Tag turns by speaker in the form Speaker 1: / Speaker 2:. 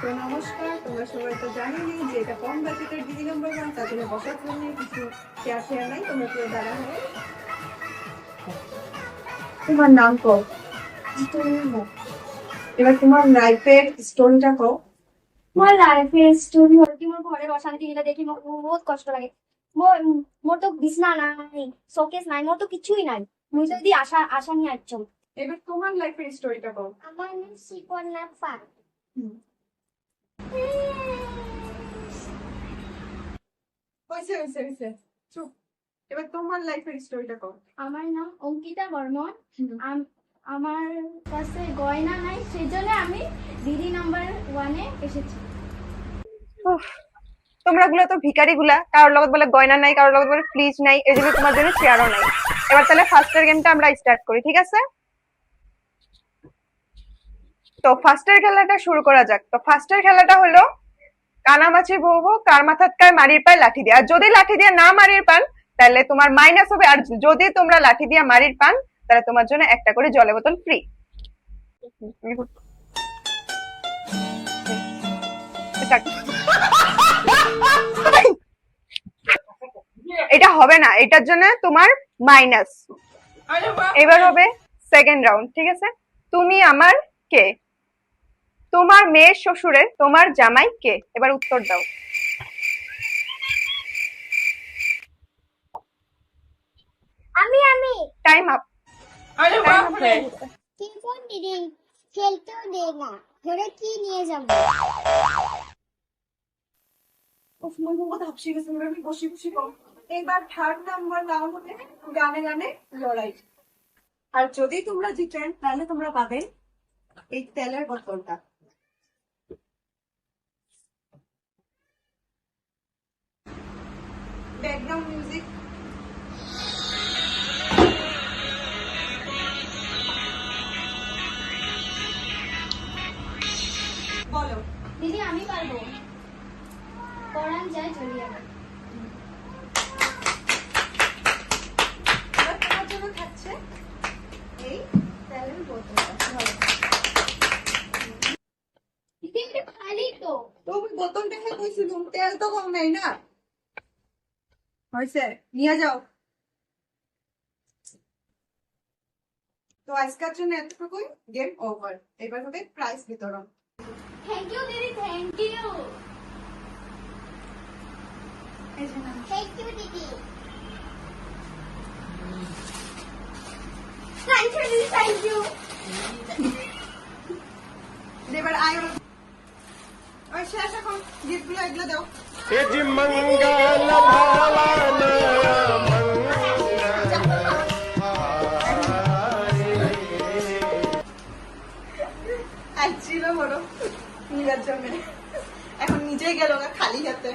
Speaker 1: তো নমস্কার, তোমরা সবাই তো জানোই যে এটা কম বাজেটের দিদি নম্বর ওয়ান, তার জন্য বসার জন্য কিছু চেয়ার ফেয়ার নাই, তোমরা পুরো দাঁড়া হয়ে। তোমার নাম কও, এবার তোমার লাইফের স্টোরিটা কও।
Speaker 2: মোর লাইফের স্টোরি হল কি, মোর ঘরের অশান্তি গিলা দেখি মোর বহুত কষ্ট লাগে। মোর তো বিছনা নাই, শোকেস নাই, মোর তো কিছুই নাই। মুই তো যদি আশা আশা নিয়ে আসছম।
Speaker 1: এবার তোমার লাইফের স্টোরিটা কও।
Speaker 2: আমার নাম শিপর্ণা পাল।
Speaker 1: হয়েছে হয়েছে হয়েছে, চুপ। এবার তোমার লাইফের স্টোরিটা কও।
Speaker 2: আমার নাম অঙ্কিতা বর্মন। আমার কাছে গয়না নাই, সেজন্য আমি দিদি নাম্বার ওয়ানে এসেছি।
Speaker 3: তোমরা গুলো তো ভিখারি গুলা, কারোর লগত বলে গয়না নাই, কারোর লগত বলে ফ্রিজ নাই, এই জন্য তোমার জন্য চেয়ারও নাই। এবার তাহলে ফার্স্টের গেমটা আমরা স্টার্ট করি, ঠিক আছে? তো ফার্স্টের খেলাটা শুরু করা যাক। তো ফার্স্টের খেলাটা হলো কানামাছি বউ কার মাথাত কায় মারির পায় লাঠি দিয়ে। আর যদি লাঠি দিয়ে না মারির পান তাহলে তোমার মাইনাস হবে, আর যদি তোমরা লাঠি দিয়ে মারির পান তাহলে তোমার জন্য একটা করে জলের বোতল ফ্রি। এটা হবে না, এটার জন্য তোমার মাইনাস। এবার হবে সেকেন্ড রাউন্ড, ঠিক আছে? তুমি আমার কে? তোমার মেয়ের শ্বশুরের তোমার জামাই কে? এবার উত্তর দাও।
Speaker 2: আমি
Speaker 3: টাইম আপ।
Speaker 2: কিন্তু দিদি খেলতেও দে না, ধরে কি নিয়ে যাব?
Speaker 1: এবার থার্ড নাম্বার রাউন্ড হবে গানে গানে লড়াই। আর যদি তোমরা জিতেন তাহলে তোমরা পাবে এই তেলের বোতলটা। Background music. বলো।
Speaker 2: দিদি আমি পারবো, পড়ান যায় চলি যাবে।
Speaker 1: এবার তোমার জন্য থাকছে এই তেলের বোতলটা। বলো।
Speaker 2: দিদি এটা খালি তো।
Speaker 1: তুমি বোতলটা খেয়ে কইছিল তেল তো কম নাই না। হয়েছে, নিয়ে যাও। তো আজকের জন্য এতটুকুই, গেম ওভার। এবার হবে প্রাইজ বিতরণ।
Speaker 2: থ্যাংক ইউ দিদি, থ্যাংক ইউ। থ্যাংক ইউ দিদি। থ্যাংক ইউ দিদি, থ্যাংক ইউ।
Speaker 1: এবার আয় ওই শেষ, এখন গিফটগুলো এগুলো দাও।
Speaker 4: यजि मंगल भवन
Speaker 1: ছিল বড় নিরার জন্য, এখন নিজেই গেল না খালি হাতে।